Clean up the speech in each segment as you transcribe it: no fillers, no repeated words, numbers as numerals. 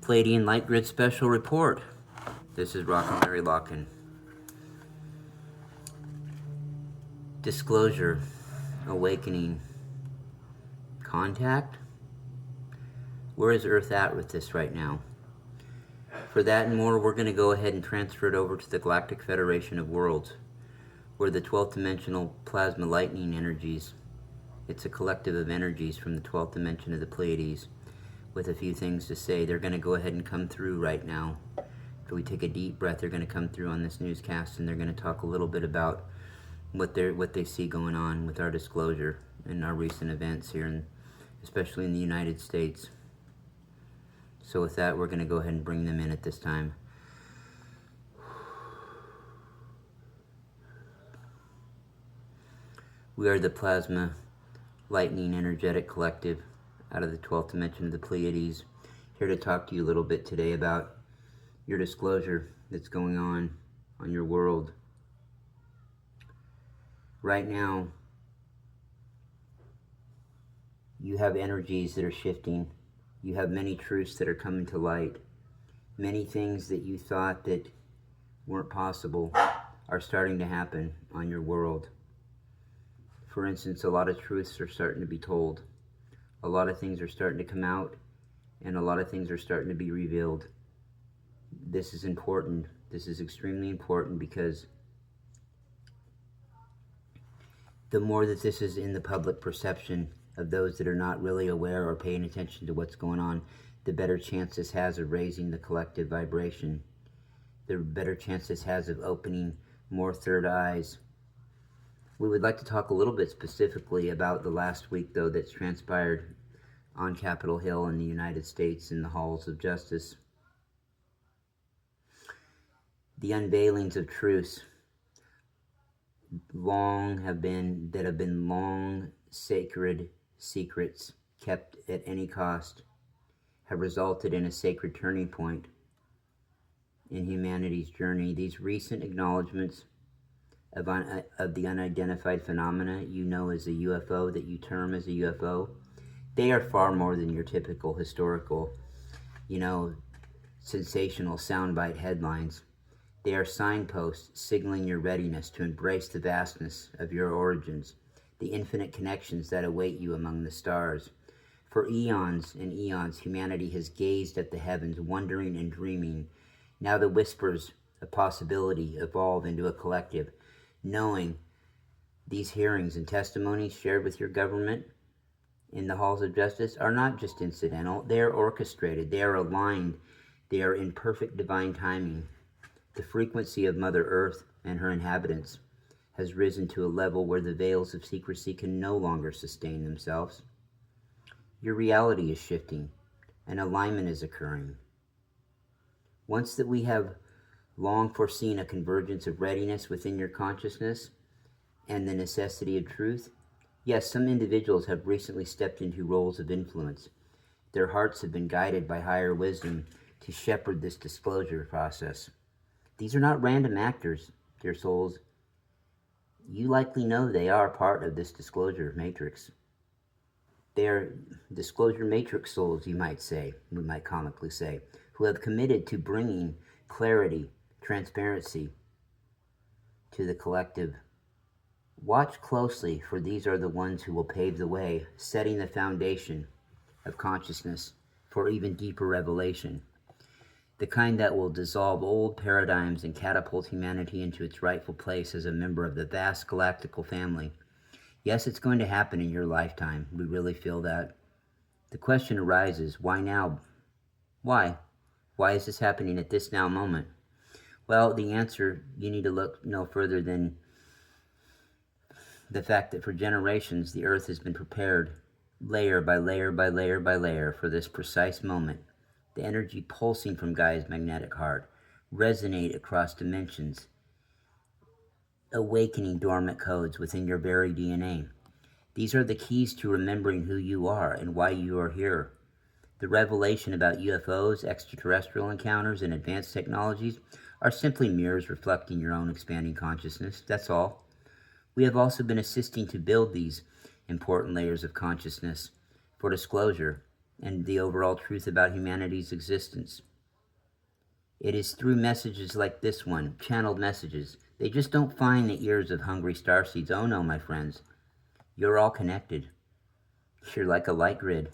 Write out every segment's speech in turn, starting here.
Pleiadian Light Grid Special Report. This is Rockin' Larry Lockin. Disclosure, awakening, contact. Where is Earth at with this right now? For that and more, we're going to go ahead and transfer it over to the Galactic Federation of Worlds, where the 12th dimensional plasma lightning energies, it's a collective of energies from the 12th dimension of the Pleiades, with a few things to say. They're going to go ahead and come through right now. After we take a deep breath, they're going to come through on this newscast, and they're going to talk a little bit about what they see going on with our disclosure and our recent events here, especially in the United States. So with that, we're going to go ahead and bring them in at this time. We are the Plasma Lightning Energetic Collective out of the 12th dimension of the Pleiades, here to talk to you a little bit today about your disclosure that's going on your world. Right now, you have energies that are shifting. You have many truths that are coming to light. Many things that you thought that weren't possible are starting to happen on your world. For instance, a lot of truths are starting to be told. A lot of things are starting to come out, and a lot of things are starting to be revealed. This is important. This is extremely important, because the more that this is in the public perception of those that are not really aware or paying attention to what's going on, the better chance this has of raising the collective vibration. The better chance this has of opening more third eyes. We would like to talk a little bit specifically about the last week, though, that's transpired on Capitol Hill in the United States in the halls of justice. The unveilings of truths have been long sacred secrets kept at any cost, have resulted in a sacred turning point in humanity's journey. These recent acknowledgments of the unidentified phenomena you know as a UFO, that you term as a UFO, they are far more than your typical historical, sensational soundbite headlines. They are signposts signaling your readiness to embrace the vastness of your origins, the infinite connections that await you among the stars. For eons and eons, humanity has gazed at the heavens, wondering and dreaming. Now the whispers of possibility evolve into a collective, knowing these hearings and testimonies shared with your government in the halls of justice are not just incidental. They are orchestrated. They are aligned. They are in perfect divine timing. The frequency of Mother Earth and her inhabitants has risen to a level where the veils of secrecy can no longer sustain themselves. Your reality is shifting. An alignment is occurring. Once that we have long foreseen a convergence of readiness within your consciousness and the necessity of truth, yes, some individuals have recently stepped into roles of influence. Their hearts have been guided by higher wisdom to shepherd this disclosure process. These are not random actors, dear souls. You likely know they are part of this disclosure matrix. They are disclosure matrix souls, you might say, we might comically say, who have committed to bringing clarity, transparency to the collective. Watch closely, for these are the ones who will pave the way, setting the foundation of consciousness for even deeper revelation. The kind that will dissolve old paradigms and catapult humanity into its rightful place as a member of the vast galactical family. Yes, it's going to happen in your lifetime. We really feel that. The question arises, why now? Why? Why is this happening at this now moment? Well, the answer, you need to look no further than the fact that for generations, the Earth has been prepared layer by layer by layer by layer for this precise moment. The energy pulsing from Gaia's magnetic heart resonate across dimensions, awakening dormant codes within your very DNA. These are the keys to remembering who you are and why you are here. The revelation about UFOs, extraterrestrial encounters, and advanced technologies are simply mirrors reflecting your own expanding consciousness. That's all. We have also been assisting to build these important layers of consciousness for disclosure and the overall truth about humanity's existence. It is through messages like this one, channeled messages. They just don't find the ears of hungry starseeds. Oh no, my friends. You're all connected. You're like a light grid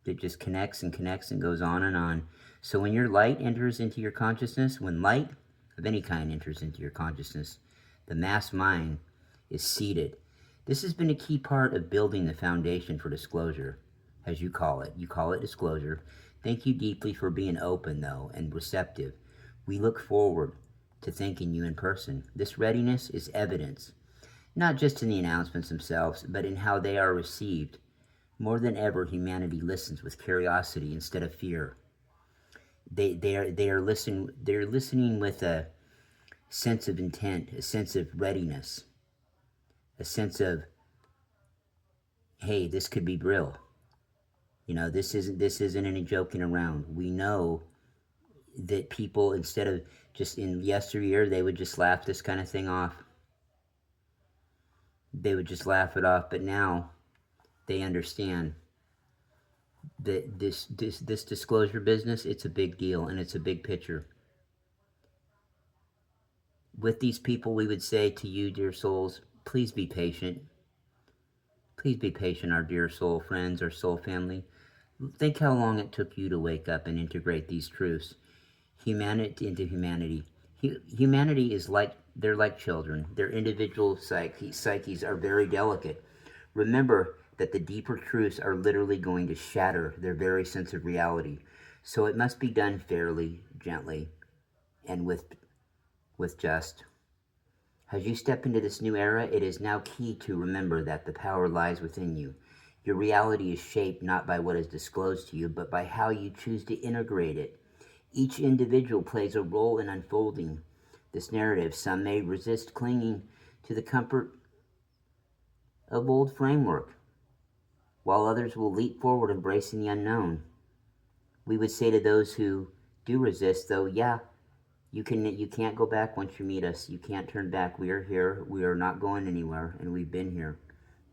that just connects and goes on and on. So when your light enters into your consciousness, when light of any kind enters into your consciousness, the mass mind is seated. This has been a key part of building the foundation for disclosure, as you call it. You call it disclosure. Thank you deeply for being open, though, and receptive. We look forward to thanking you in person. This readiness is evidence, not just in the announcements themselves, but in how they are received. More than ever, humanity listens with curiosity instead of fear. They're listening with a sense of intent, a sense of readiness, a sense of, hey, this could be real. You know, this isn't any joking around. We know that people, instead of just in yesteryear, they would just laugh this kind of thing off. They would just laugh it off, but now they understand that this disclosure business, it's a big deal and it's a big picture. With these people, we would say to you, dear souls, please be patient. Please be patient, our dear soul friends, our soul family. Think how long it took you to wake up and integrate these truths. Humanity into humanity. Humanity is like, they're like children. Their individual psyches are very delicate. Remember that the deeper truths are literally going to shatter their very sense of reality. So it must be done fairly, gently, and with just. As you step into this new era, it is now key to remember that the power lies within you. Your reality is shaped not by what is disclosed to you, but by how you choose to integrate it. Each individual plays a role in unfolding this narrative. Some may resist clinging to the comfort of old framework, while others will leap forward embracing the unknown. We would say to those who do resist, though, yeah, you can't go back once you meet us. You can't turn back. We are here. We are not going anywhere, and we've been here.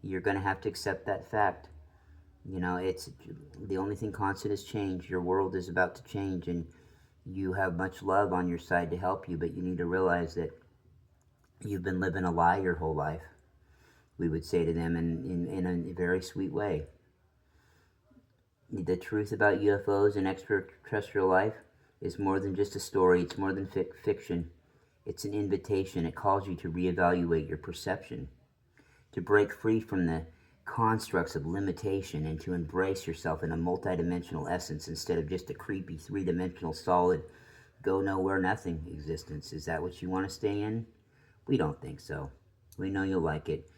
You're going to have to accept that fact. You know, it's the only thing constant is change. Your world is about to change, and you have much love on your side to help you, but you need to realize that you've been living a lie your whole life. We would say to them in a very sweet way. The truth about UFOs and extraterrestrial life is more than just a story. It's more than fiction. It's an invitation. It calls you to reevaluate your perception, to break free from the constructs of limitation, and to embrace yourself in a multidimensional essence instead of just a creepy three-dimensional solid go nowhere nothing existence. Is that what you want to stay in? We don't think so. We know you'll like it.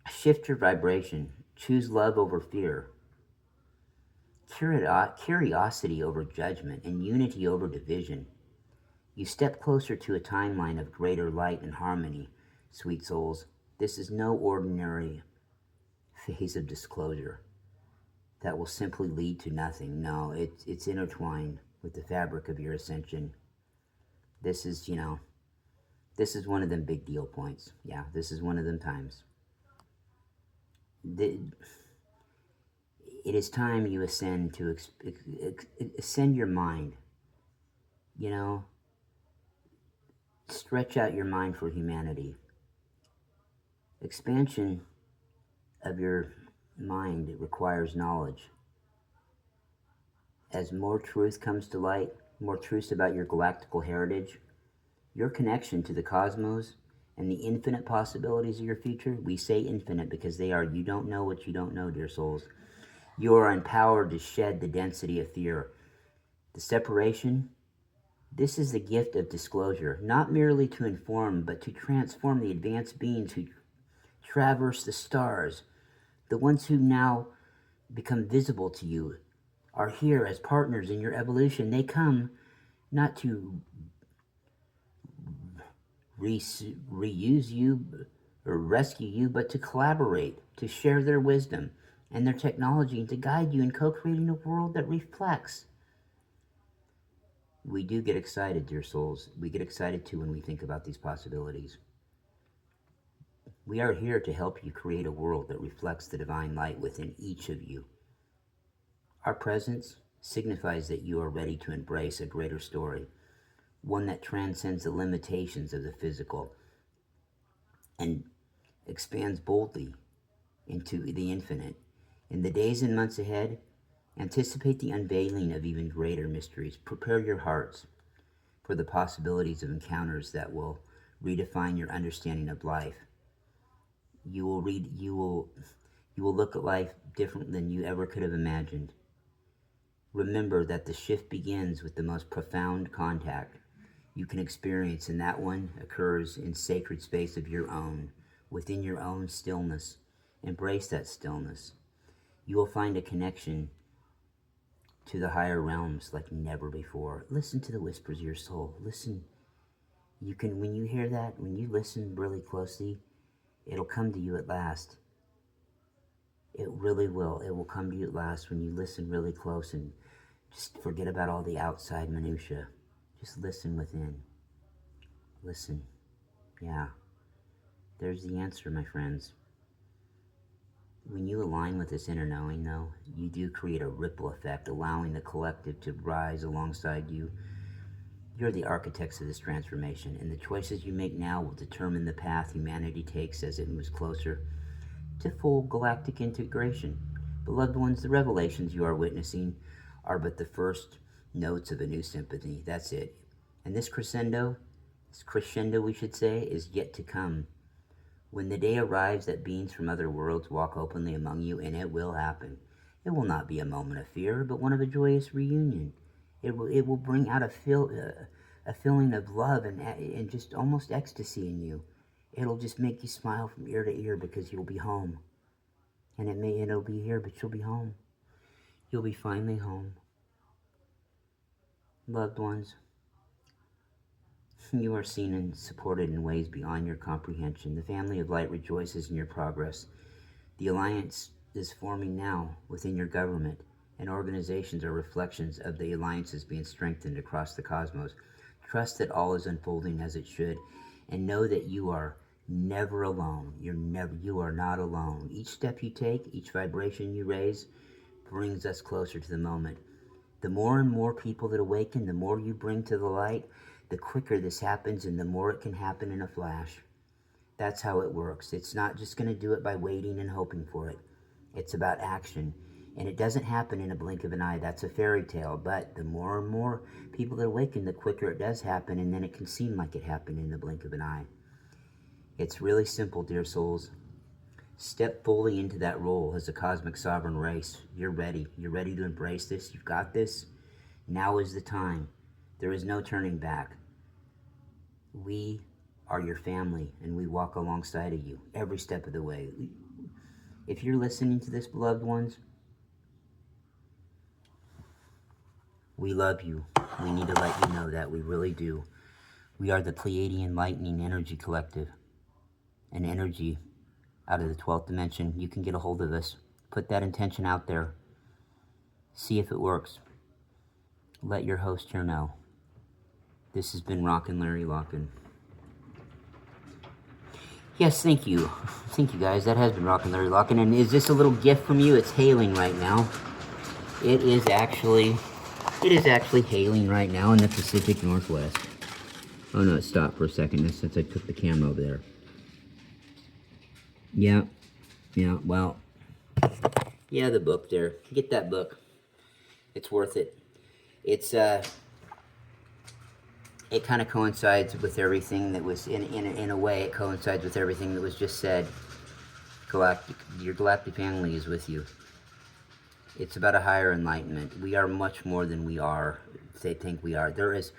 Shift your vibration. Choose love over fear. Curiosity over judgment, and unity over division. You step closer to a timeline of greater light and harmony, sweet souls. This is no ordinary phase of disclosure that will simply lead to nothing. No, it's intertwined with the fabric of your ascension. This is, this is one of them big deal points. Yeah, this is one of them times. It is time you ascend to ascend your mind. Stretch out your mind for humanity. Expansion of your mind requires knowledge. As more truth comes to light, more truths about your galactical heritage, your connection to the cosmos, and the infinite possibilities of your future. We say infinite because they are. You don't know what you don't know, dear souls. You are empowered to shed the density of fear. The separation, this is the gift of disclosure, not merely to inform, but to transform the advanced beings who traverse the stars. The ones who now become visible to you are here as partners in your evolution. They come not to reuse you or rescue you, but to collaborate, to share their wisdom and their technology, and to guide you in co-creating a world that reflects. We do get excited, dear souls. We get excited too when we think about these possibilities. We are here to help you create a world that reflects the divine light within each of you. Our presence signifies that you are ready to embrace a greater story, one that transcends the limitations of the physical and expands boldly into the infinite. In the days and months ahead, anticipate the unveiling of even greater mysteries. Prepare your hearts for the possibilities of encounters that will redefine your understanding of life. You will look at life different than you ever could have imagined. Remember that the shift begins with the most profound contact you can experience, and that one occurs in sacred space of your own, within your own stillness. Embrace that stillness. You will find a connection to the higher realms like never before. Listen to the whispers of your soul. Listen. When you hear that, when you listen really closely, it'll come to you at last. It really will. It will come to you at last when you listen really close and just forget about all the outside minutia. Just listen within. Listen. Yeah. There's the answer, my friends. When you align with this inner knowing, though, you do create a ripple effect, allowing the collective to rise alongside you. You're the architects of this transformation, and the choices you make now will determine the path humanity takes as it moves closer to full galactic integration. Beloved ones, the revelations you are witnessing are but the first notes of a new symphony. That's it. And this crescendo we should say, is yet to come. When the day arrives that beings from other worlds walk openly among you, and it will happen, it will not be a moment of fear, but one of a joyous reunion. It will bring out a feeling of love and just almost ecstasy in you. It'll just make you smile from ear to ear because you'll be home. And it'll be here, but you'll be home. You'll be finally home. Loved ones, you are seen and supported in ways beyond your comprehension. The family of light rejoices in your progress. The alliance is forming now within your government, and organizations are reflections of the alliances being strengthened across the cosmos. Trust that all is unfolding as it should, and know that you are never alone. You are not alone. Each step you take, each vibration you raise, brings us closer to the moment. The more and more people that awaken, the more you bring to the light, the quicker this happens, and the more it can happen in a flash. That's how it works. It's not just going to do it by waiting and hoping for it. It's about action. And it doesn't happen in a blink of an eye. That's a fairy tale. But the more and more people that awaken, the quicker it does happen, and then it can seem like it happened in the blink of an eye. It's really simple, dear souls. Step fully into that role as a cosmic sovereign race. You're ready. You're ready to embrace this. You've got this. Now is the time. There is no turning back. We are your family, and we walk alongside of you every step of the way. If you're listening to this, beloved ones, we love you. We need to let you know that. We really do. We are the Pleiadian Lightning Energy Collective, an energy out of the 12th dimension. You can get a hold of us. Put that intention out there. See if it works. Let your host here know. This has been Rockin' Larry Lockin'. Yes, thank you. Thank you, guys. That has been Rockin' Larry Lockin'. And is this a little gift from you? It's hailing right now. It is actually hailing right now in the Pacific Northwest. Oh no, it stopped for a second since I took the camera over there. Yeah, well, yeah, the book there. Get that book. It's worth it. It kind of coincides with everything that was, in a way, it coincides with everything that was just said. Your galactic family is with you. It's about a higher enlightenment. We are much more than they think we are. There is,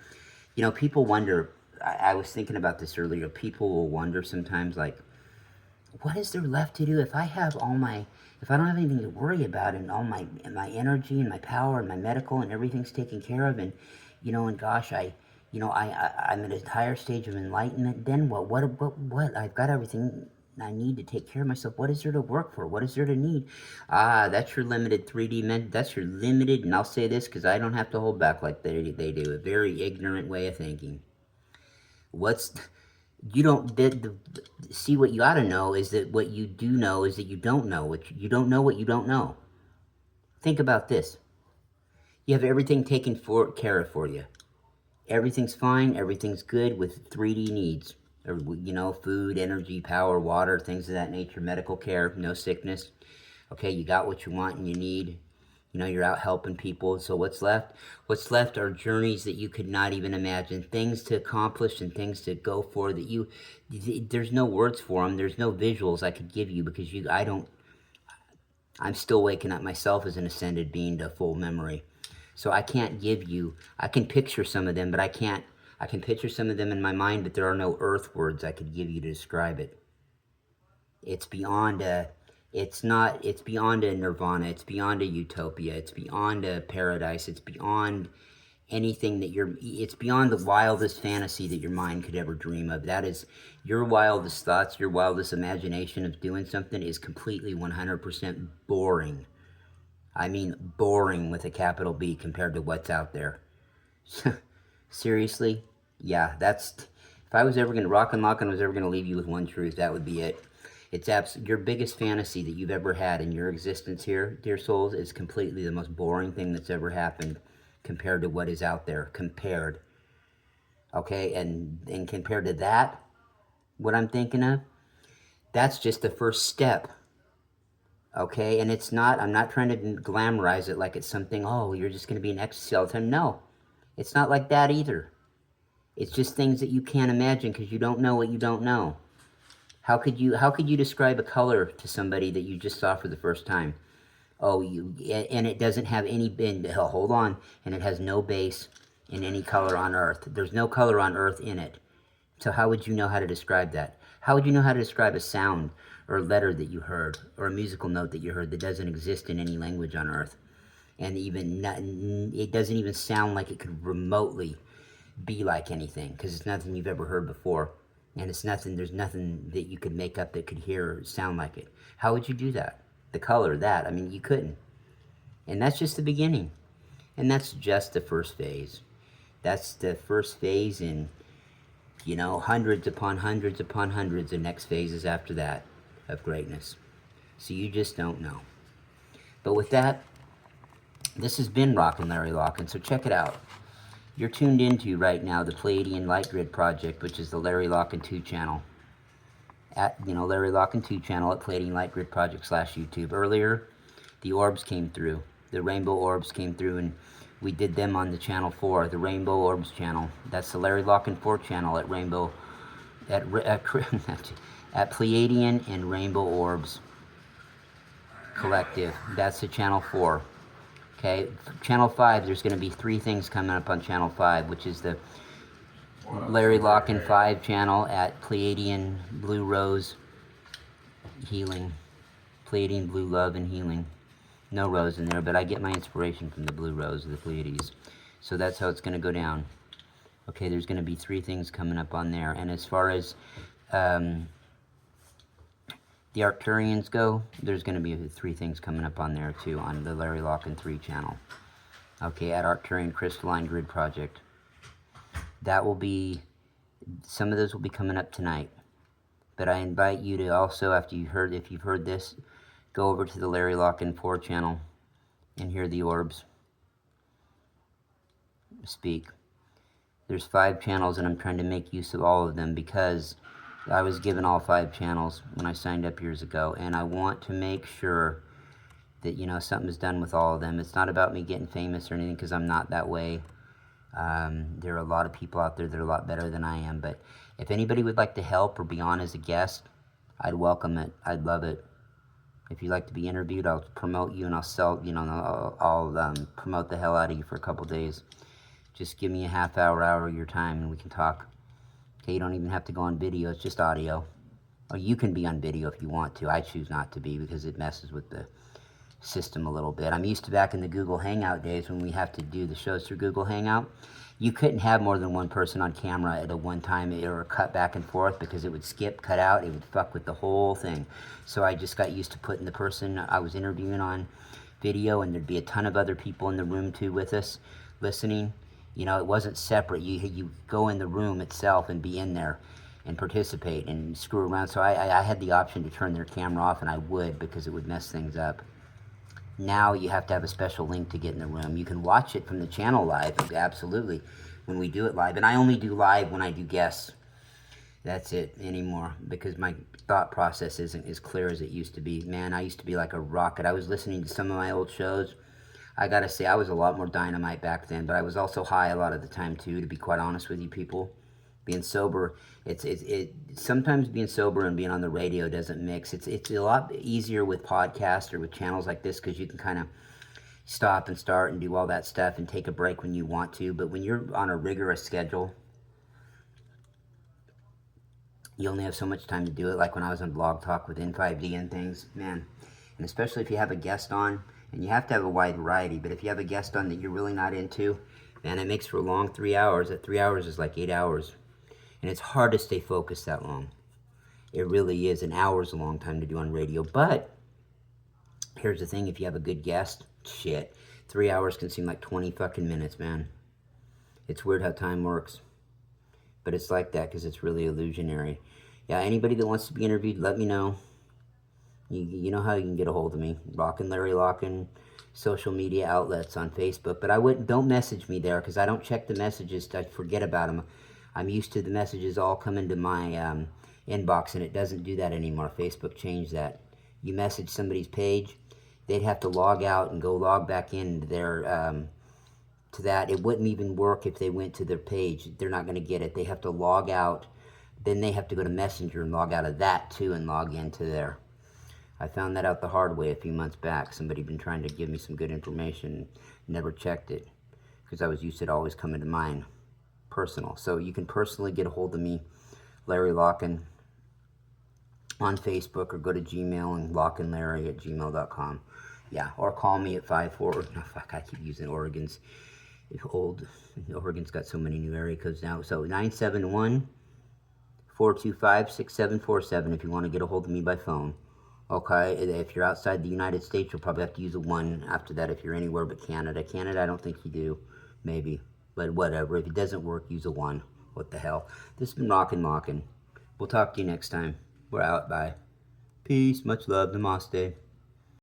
people wonder, I was thinking about this earlier, people will wonder sometimes, like, what is there left to do if I don't have anything to worry about, and all my energy and my power and my medical and everything's taken care of, and and gosh, I'm at a higher stage of enlightenment. Then what? What? I've got everything I need to take care of myself. What is there to work for? What is there to need? That's your limited 3D that's your limited, and I'll say this because I don't have to hold back like they do. A very ignorant way of thinking. See, what you ought to know is that what you do know is that you don't know. You don't know what you don't know. Think about this. You have everything taken care of for you. Everything's fine. Everything's good with 3D needs. Or, you know, food, energy, power, water, things of that nature, medical care, no sickness. Okay, you got what you want and you need. You know, you're out helping people. So what's left? What's left are journeys that you could not even imagine. Things to accomplish and things to go for that you, there's no words for them. There's no visuals I could give you because I'm still waking up myself as an ascended being to full memory. So I can't give you, I can picture some of them, but I can picture some of them in my mind, but there are no earth words I could give you to describe it. It's beyond a, it's beyond a nirvana, it's beyond a utopia, it's beyond a paradise, it's beyond anything that it's beyond the wildest fantasy that your mind could ever dream of. That is, your wildest thoughts, your wildest imagination of doing something is completely 100% boring. I mean boring with a capital B compared to what's out there. Seriously? Yeah, if I was ever going to, Rock and Lock was ever going to leave you with one truth, that would be it. It's your biggest fantasy that you've ever had in your existence here, dear souls, is completely the most boring thing that's ever happened compared to what is out there, okay, and compared to that, what I'm thinking of, that's just the first step, okay, and I'm not trying to glamorize it like it's something, oh, you're just going to be in ecstasy all the time. No, it's not like that either. It's just things that you can't imagine because you don't know what you don't know. How could you describe a color to somebody that you just saw for the first time? Oh, and it doesn't have any, hold on, and it has no base in any color on earth. There's no color on earth in it. So how would you know how to describe that? How would you know how to describe a sound or a letter that you heard or a musical note that you heard that doesn't exist in any language on earth? And it doesn't even sound like it could remotely be like anything because it's nothing you've ever heard before. And there's nothing that you could make up that could hear or sound like it. How would you do that? The color, I mean, you couldn't. And that's just the beginning. And that's just the first phase. That's the first phase in, you know, hundreds upon hundreds upon hundreds of next phases after that of greatness. So you just don't know. But with that, this has been Rockin' Larry Lockin', so check it out. You're tuned into right now the Pleiadian Light Grid Project, which is the Larry Lockin' 2 channel. At, you know, Larry Lockin' 2 channel at Pleiadian Light Grid Project /YouTube. Earlier, the orbs came through. The rainbow orbs came through, and we did them on the channel 4, the Rainbow Orbs channel. That's the Larry Lockin' 4 channel at at Pleiadian and Rainbow Orbs Collective. That's the channel 4. Okay, channel 5, there's going to be 3 things coming up on channel 5, which is the Larry Lockin' 5 channel at Pleiadian Blue Rose Healing. Pleiadian Blue Love and Healing. No rose in there, but I get my inspiration from the blue rose of the Pleiades. So that's how it's going to go down. Okay, there's going to be 3 things coming up on there. And as far as the Arcturians go, there's going to be 3 things coming up on there too, on the Larry Lockin' 3 channel. Okay, at Arcturian Crystalline Grid Project. That will be, some of those will be coming up tonight. But I invite you to also, if you've heard this, go over to the Larry Lockin' 4 channel and hear the orbs speak. There's 5 channels and I'm trying to make use of all of them because I was given all 5 channels when I signed up years ago, and I want to make sure that, you know, something is done with all of them. It's not about me getting famous or anything, because I'm not that way. There are a lot of people out there that are a lot better than I am, but if anybody would like to help or be on as a guest, I'd welcome it. I'd love it. If you'd like to be interviewed, I'll promote you and I'll sell, you know, I'll promote the hell out of you for a couple days. Just give me a half hour of your time and we can talk. Okay, you don't even have to go on video, it's just audio. Or you can be on video if you want to. I choose not to be because it messes with the system a little bit. I'm used to back in the Google Hangout days when we have to do the shows through Google Hangout. You couldn't have more than one person on camera at a one time or cut back and forth because it would skip, cut out, it would fuck with the whole thing. So I just got used to putting the person I was interviewing on video, and there'd be a ton of other people in the room too with us listening. You know, it wasn't separate. You go in the room itself and be in there and participate and screw around. So I had the option to turn their camera off, and I would, because it would mess things up. Now you have to have a special link to get in the room. You can watch it from the channel live, absolutely, when we do it live. And I only do live when I do guests. That's it anymore, because my thought process isn't as clear as it used to be. Man, I used to be like a rocket. I was listening to some of my old shows. I gotta say, I was a lot more dynamite back then, but I was also high a lot of the time too, to be quite honest with you people. Being sober, sometimes being sober and being on the radio doesn't mix. It's a lot easier with podcasts or with channels like this, because you can kind of stop and start and do all that stuff and take a break when you want to. But when you're on a rigorous schedule, you only have so much time to do it. Like when I was on Blog Talk with N5D and things, man. And especially if you have a guest on, and you have to have a wide variety, but if you have a guest on that you're really not into, man, it makes for a long 3 hours. That 3 hours is like 8 hours. And it's hard to stay focused that long. It really is. An hour is a long time to do on radio. But here's the thing, if you have a good guest, shit, 3 hours can seem like 20 fucking minutes, man. It's weird how time works. But it's like that because it's really illusionary. Yeah, anybody that wants to be interviewed, let me know. You know how you can get a hold of me. Rockin' Larry Lockin', social media outlets on Facebook. But don't message me there, because I don't check the messages. I forget about them. I'm used to the messages all coming to my inbox, and it doesn't do that anymore. Facebook changed that. You message somebody's page, they'd have to log out and go log back into their to that. It wouldn't even work if they went to their page. They're not going to get it. They have to log out. Then they have to go to Messenger and log out of that too and log into there. I found that out the hard way a few months back. Somebody been trying to give me some good information, never checked it, because I was used to it always coming to mine, personal. So you can personally get a hold of me, Larry Lockin, on Facebook, or go to Gmail and lockinlarry@gmail.com. Yeah, or call me at 54. No, fuck, I keep using Oregon's. Oregon's got so many new area codes now. So 971-425-6747 if you want to get a hold of me by phone. Okay, if you're outside the United States, you'll probably have to use a 1 after that if you're anywhere but Canada. Canada, I don't think you do, maybe. But whatever, if it doesn't work, use a 1. What the hell? This has been Rockin' Lockin'. We'll talk to you next time. We're out. Bye. Peace. Much love. Namaste.